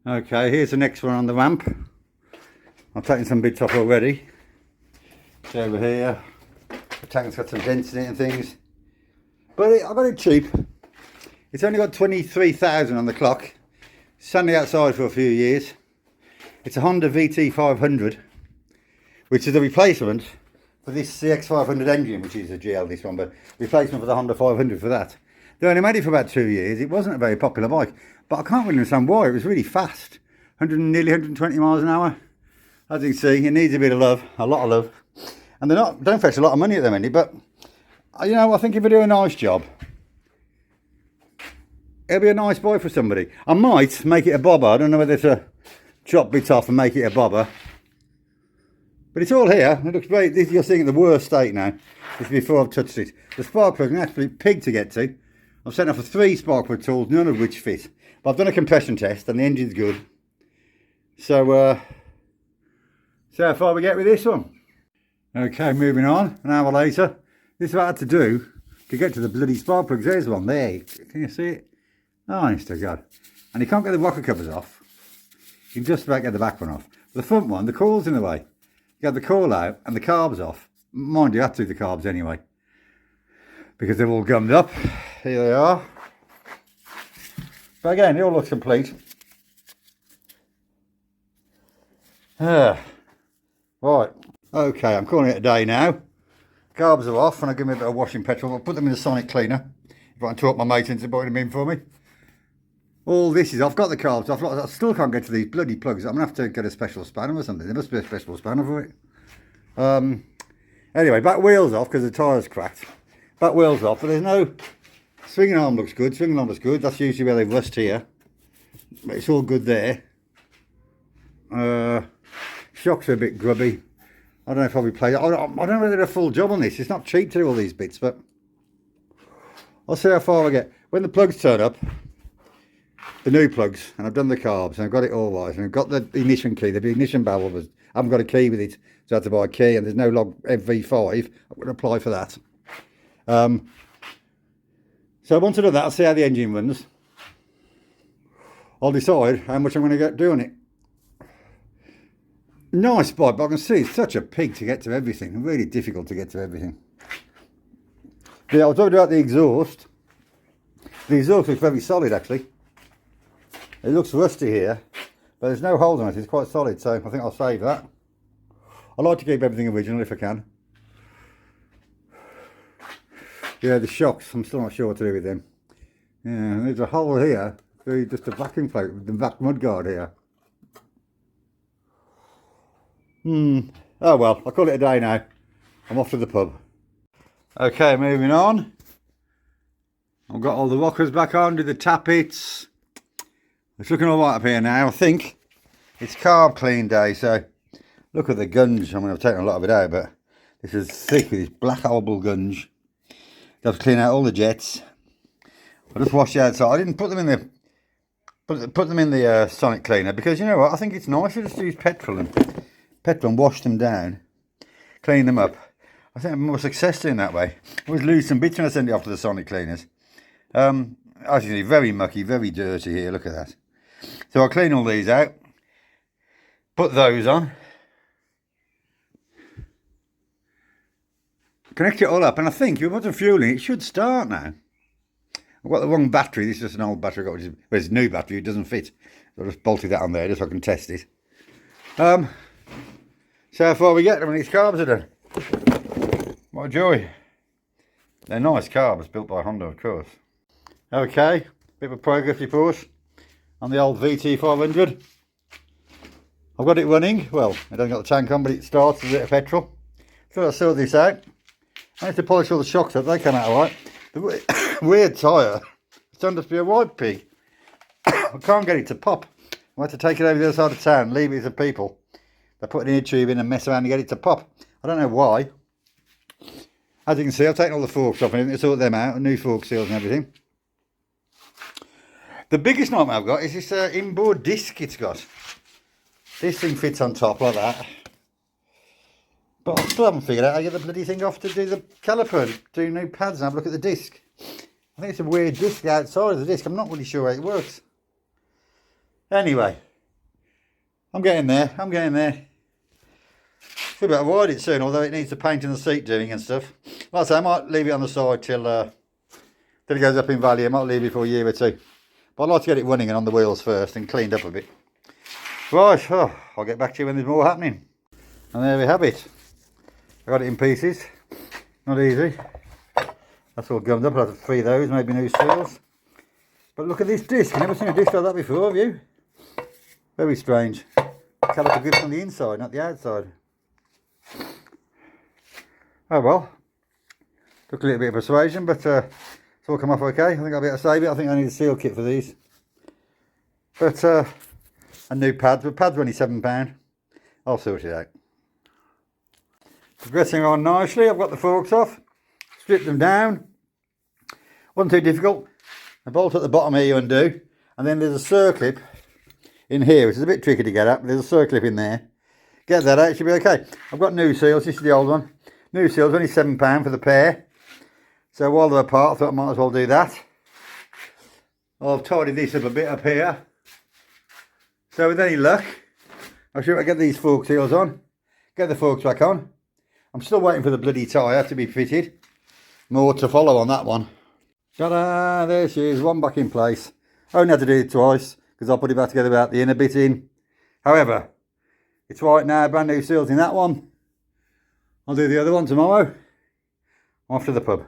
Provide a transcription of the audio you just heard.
Okay, here's the next one on the ramp. I've taken some bits off already. It's over here. The tank's got some dents in it and things. But I got it cheap. It's only got 23,000 on the clock. Standing outside for a few years. It's a Honda VT500, which is a replacement for this CX500 engine, which is a GL, this one, but replacement for the Honda 500 for that. They only made it for about 2 years. It wasn't a very popular bike, but I can't really understand why. It was really fast. Nearly 120 miles an hour. As you can see, it needs a bit of love, a lot of love. And don't fetch a lot of money at the minute, but you know, I think if I do a nice job, it'll be a nice bike for somebody. I might make it a bobber. I don't know whether to chop bits off and make it a bobber. But it's all here. It looks great. You're seeing it in the worst state now. This is before I've touched it. The spark plug is an absolute pig to get to. I've sent off for 3 spark plug tools, none of which fit. But I've done a compression test and the engine's good. So, see how far we get with this one. Okay, moving on. An hour later. This is what I had to do to get to the bloody spark plugs. There's one there. Can you see it? Honest to God. And you can't get the rocker covers off. You can just about get the back one off. The front one, the coil's in the way. You got the coil out and the carbs off. Mind you, I have to do the carbs anyway, because they're all gummed up. Here they are. But again, it all looks complete. Right. Okay, I'm calling it a day now. Carbs are off and I'll give me a bit of washing petrol. I'll put them in the sonic cleaner. If I can talk my mate into putting them in for me. All this is, I've got the carbs off. I still can't get to these bloody plugs. I'm going to have to get a special spanner or something. There must be a special spanner for it. Anyway, back wheels off because the tyre's cracked. Back wheels off, but there's no... Swinging arm looks good. Swinging arm looks good. That's usually where they rust here. But it's all good there. Shocks are a bit grubby. I don't know if I'll replace it. I don't know whether they're a full job on this. It's not cheap to do all these bits, but I'll see how far I get. When the plugs turn up, the new plugs, and I've done the carbs, and I've got it all right, and I've got the ignition key, the ignition barrel, I haven't got a key with it, so I have to buy a key, and there's no log MV5, I'm going to apply for that. So once I've done that, I'll see how the engine runs. I'll decide how much I'm going to get doing it. Nice bike, but I can see it's such a pig to get to everything. Really difficult to get to everything. Yeah, I was talking about the exhaust. The exhaust looks very solid actually. It looks rusty here, but there's no holes on it. It's quite solid, so I think I'll save that. I like to keep everything original if I can. Yeah, the shocks, I'm still not sure what to do with them. Yeah, there's a hole here. Just a vacuum plate with the back mudguard here. Oh well, I'll call it a day now. I'm off to the pub. Okay, moving on. I've got all the rockers back on, do the tappets. It's looking all right up here now. I think it's carb clean day, so look at the gunge. I mean, I've taken a lot of it out, but this is thick with this black horrible gunge. I have to clean out all the jets. I just washed the outside. I didn't put them in the sonic cleaner because you know what? I think it's nicer just to use petrol and wash them down, clean them up. I think I'm more successful in that way. I always lose some bits when I send it off to the sonic cleaners. As you can see, very mucky, very dirty here. Look at that. So I'll clean all these out, put those on, connect it all up, and I think if you put some fuel in, it should start now. I've got the wrong battery. This is just an old battery. Well, it's a new battery. It doesn't fit. So I just bolted that on there just so I can test it. So how far we get when these carbs are done. What a joy. They're nice carbs built by Honda, of course. Okay, bit of a progress report on the old VT500. I've got it running. Well, I don't got the tank on, but it starts with a bit of petrol. So I'll sort this out. I have to polish all the shocks up. They come out alright. The weird tyre. It's turned out to be a white pig. I can't get it to pop. I have to take it over the other side of town, leave it to people. They put an ear tube in and mess around and get it to pop. I don't know why. As you can see, I've taken all the forks off and everything to sort them out, new fork seals and everything. The biggest nightmare I've got is this inboard disc it's got. This thing fits on top like that. But I still haven't figured out how to get the bloody thing off to do the caliper, do new pads and have a look at the disc. I think it's a weird disc outside of the disc. I'm not really sure how it works. Anyway, I'm getting there, I'm getting there. Feel better wide it soon, although it needs the paint and the seat doing and stuff. Like I say, I might leave it on the side till it goes up in value. I might leave it for a year or two. But I'd like to get it running and on the wheels first and cleaned up a bit. Right, I'll get back to you when there's more happening. And there we have it. I got it in pieces. Not easy. That's all gummed up. I'll have to free those, maybe new seals. But look at this disc. I've never seen a disc like that before, have you? Very strange. Caliper grips on the inside, not the outside. Oh well. Took a little bit of persuasion, but it's all come off okay. I think I'll be able to save it. I think I need a seal kit for these. But and new pads. But pads are only £7. I'll sort it out. Progressing on nicely. I've got the forks off. Stripped them down. Wasn't too difficult. The bolt at the bottom here you undo. And then there's a circlip in here, which is a bit tricky to get at, but there's a circlip in there. Get that out, it should be okay. I've got new seals. This is the old one. New seals, only £7 for the pair. So while they're apart, I thought I might as well do that. I've tidied this up a bit up here. So with any luck, I should get these fork seals on. Get the forks back on. I'm still waiting for the bloody tyre to be fitted. More to follow on that one. Ta-da! There she is, one back in place. I only had to do it twice because I'll put it back together without the inner bit in. However, it's right now, brand new seals in that one. I'll do the other one tomorrow. I'm off to the pub.